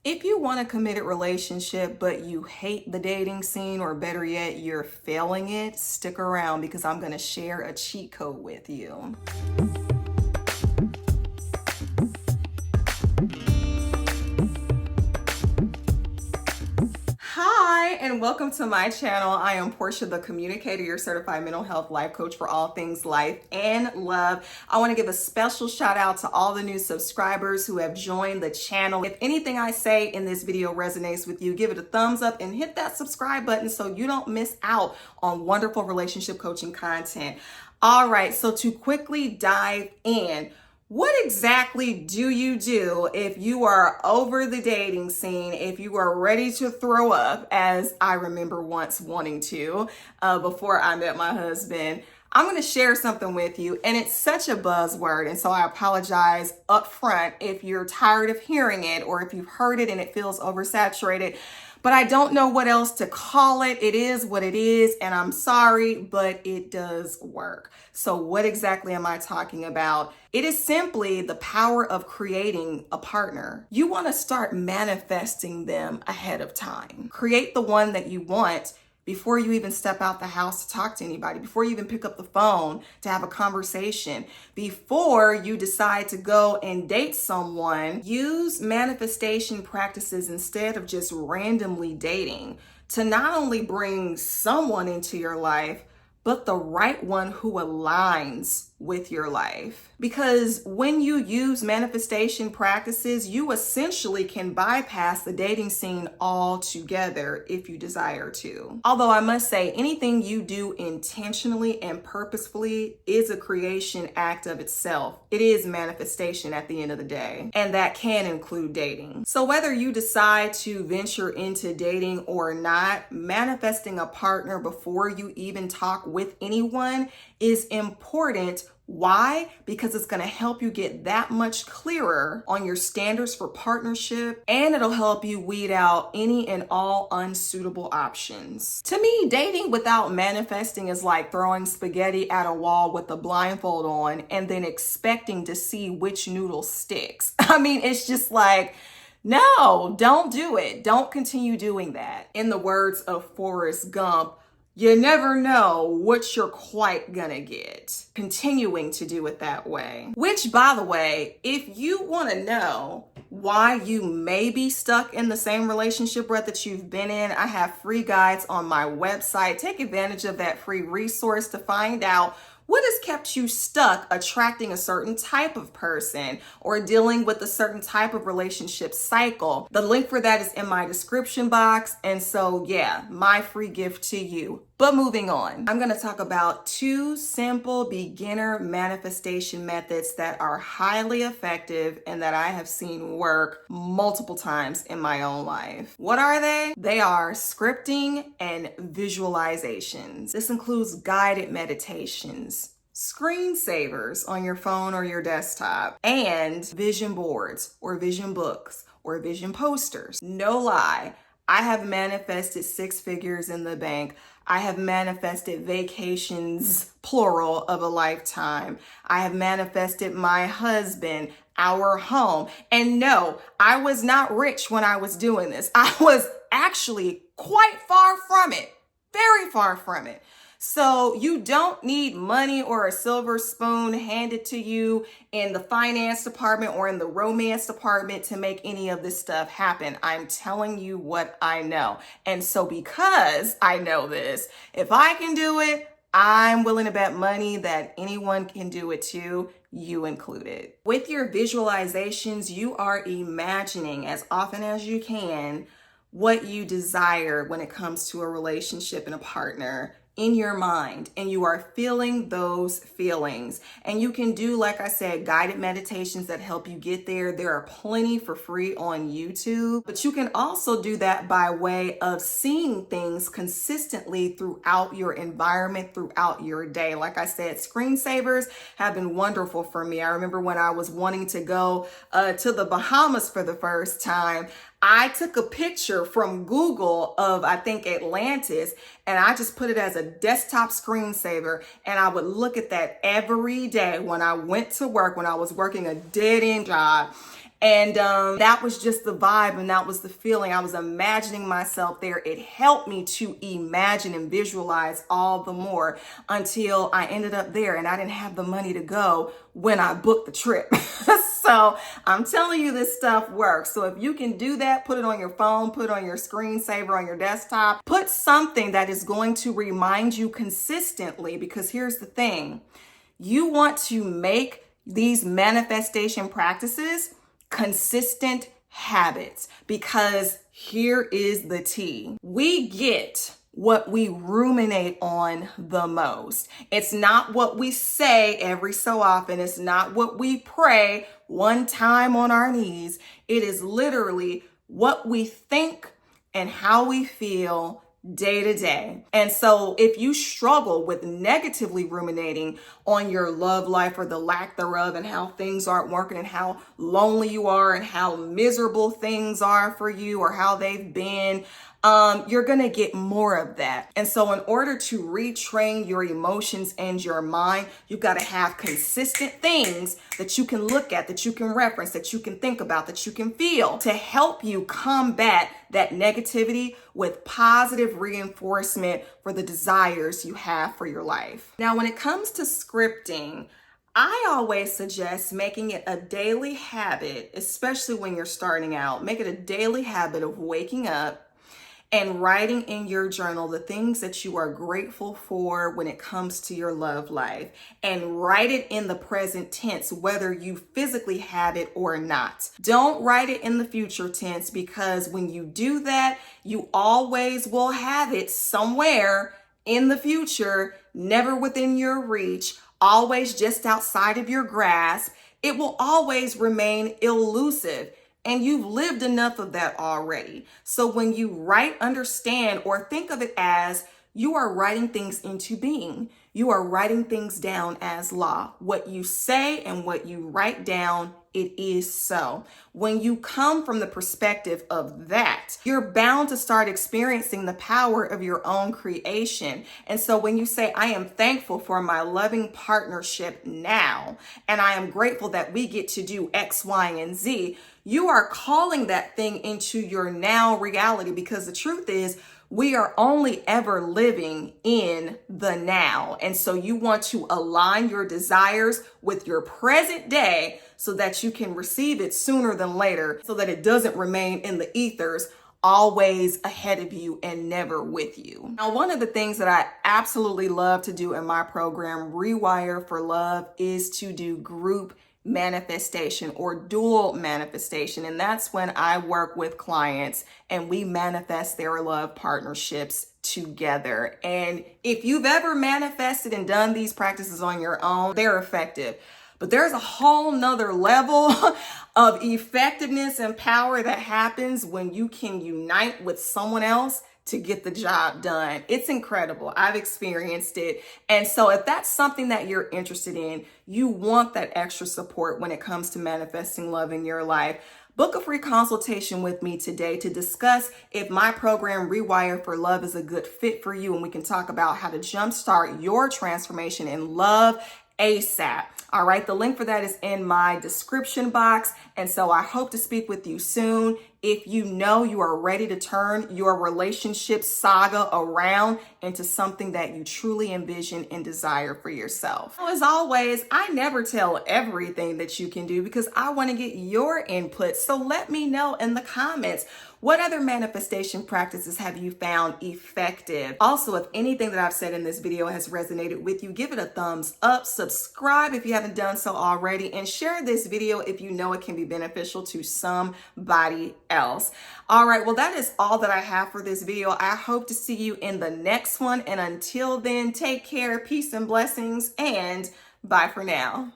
If you want a committed relationship, but you hate the dating scene, or better yet, you're failing it, stick around because I'm going to share a cheat code with you. Hi, and welcome to my channel. I am Portia, the communicator, your certified mental health life coach for all things life and love. I want to give a special shout out to all the new subscribers who have joined the channel. If anything I say in this video resonates with you, give it a thumbs up and hit that subscribe button so you don't miss out on wonderful relationship coaching content. All right, so to quickly dive in, what exactly do you do if you are over the dating scene, if you are ready to throw up, as I remember once wanting to before I met my husband? I'm going to share something with you, and it's such a buzzword, and so I apologize up front if you're tired of hearing it or if you've heard it and it feels oversaturated. But I don't know what else to call it. It is what it is, and I'm sorry, but it does work. So what exactly am I talking about? It is simply the power of creating a partner. You want to start manifesting them ahead of time. Create the one that you want before you even step out the house to talk to anybody, before you even pick up the phone to have a conversation, before you decide to go and date someone. Use manifestation practices instead of just randomly dating to not only bring someone into your life, but the right one who aligns with your life. Because when you use manifestation practices, you essentially can bypass the dating scene altogether if you desire to. Although I must say, anything you do intentionally and purposefully is a creation act of itself. It is manifestation at the end of the day, and that can include dating. So whether you decide to venture into dating or not, manifesting a partner before you even talk with anyone is important. Why? Because it's going to help you get that much clearer on your standards for partnership, and it'll help you weed out any and all unsuitable options. To me, dating without manifesting is like throwing spaghetti at a wall with a blindfold on and then expecting to see which noodle sticks. I mean, it's just like, no, don't do it. Don't continue doing that. In the words of Forrest Gump, you never know what you're quite gonna get. Continuing to do it that way. Which, by the way, if you wanna know why you may be stuck in the same relationship rut that you've been in, I have free guides on my website. Take advantage of that free resource to find out what has kept you stuck attracting a certain type of person or dealing with a certain type of relationship cycle. The link for that is in my description box. And so, yeah, my free gift to you. But moving on, I'm going to talk about 2 simple beginner manifestation methods that are highly effective and that I have seen work multiple times in my own life. What are they? They are scripting and visualizations. This includes guided meditations, screensavers on your phone or your desktop, and vision boards or vision books or vision posters. No lie, I have manifested 6 figures in the bank. I have manifested vacations, plural, of a lifetime. I have manifested my husband, our home. And no, I was not rich when I was doing this. I was actually quite far from it, very far from it. So you don't need money or a silver spoon handed to you in the finance department or in the romance department to make any of this stuff happen. I'm telling you what I know. And so because I know this, if I can do it, I'm willing to bet money that anyone can do it too, you included. With your visualizations, you are imagining as often as you can what you desire when it comes to a relationship and a partner in your mind, and you are feeling those feelings. And you can do, like I said, guided meditations that help you get there. There are plenty for free on YouTube, but you can also do that by way of seeing things consistently throughout your environment, throughout your day. Like I said, screensavers have been wonderful for me. I remember when I was wanting to go to the Bahamas for the first time, I took a picture from Google of, I think, Atlantis, and I just put it as a desktop screensaver, and I would look at that every day when I went to work, when I was working a dead-end job. And that was just the vibe, and that was the feeling. I was imagining myself there. It helped me to imagine and visualize all the more until I ended up there, and I didn't have the money to go when I booked the trip. So I'm telling you, this stuff works. So if you can do that, put it on your phone, put it on your screensaver on your desktop, put something that is going to remind you consistently, because here's the thing. You want to make these manifestation practices consistent habits, because here is the tea. We get what we ruminate on the most. It's not what we say every so often. It's not what we pray one time on our knees. It is literally what we think and how we feel day to day. And so if you struggle with negatively ruminating on your love life or the lack thereof, and how things aren't working, and how lonely you are, and how miserable things are for you, or how they've been, you're going to get more of that. And so in order to retrain your emotions and your mind, you've got to have consistent things that you can look at, that you can reference, that you can think about, that you can feel, to help you combat that negativity with positive reinforcement for the desires you have for your life. Now, when it comes to scripting, I always suggest making it a daily habit, especially when you're starting out. Make it a daily habit of waking up and writing in your journal the things that you are grateful for when it comes to your love life, and write it in the present tense, whether you physically have it or not. Don't write it in the future tense, because when you do that, you always will have it somewhere in the future, never within your reach, always just outside of your grasp. It will always remain elusive. And you've lived enough of that already. So when you write, understand, or think of it as you are writing things into being. You are writing things down as law. What you say and what you write down, it is so. When you come from the perspective of that, you're bound to start experiencing the power of your own creation. And so when you say, I am thankful for my loving partnership now, and I am grateful that we get to do X, Y, and Z, you are calling that thing into your now reality, because the truth is, we are only ever living in the now. And so you want to align your desires with your present day so that you can receive it sooner than later, so that it doesn't remain in the ethers, always ahead of you and never with you. Now, one of the things that I absolutely love to do in my program, Rewire for Love, is to do group manifestation or dual manifestation. And that's when I work with clients and we manifest their love partnerships together. And if you've ever manifested and done these practices on your own, they're effective. But there's a whole nother level of effectiveness and power that happens when you can unite with someone else to get the job done. It's incredible. I've experienced it. And so if that's something that you're interested in, you want that extra support when it comes to manifesting love in your life, book a free consultation with me today to discuss if my program Rewire for Love is a good fit for you, and we can talk about how to jumpstart your transformation in love ASAP. All right, the link for that is in my description box. And so I hope to speak with you soon. If you know you are ready to turn your relationship saga around into something that you truly envision and desire for yourself. So as always, I never tell everything that you can do because I want to get your input. So let me know in the comments. What other manifestation practices have you found effective? Also, if anything that I've said in this video has resonated with you, give it a thumbs up, subscribe if you haven't done so already, and share this video if you know it can be beneficial to somebody else. All right, well, that is all that I have for this video. I hope to see you in the next one. And until then, take care, peace and blessings, and bye for now.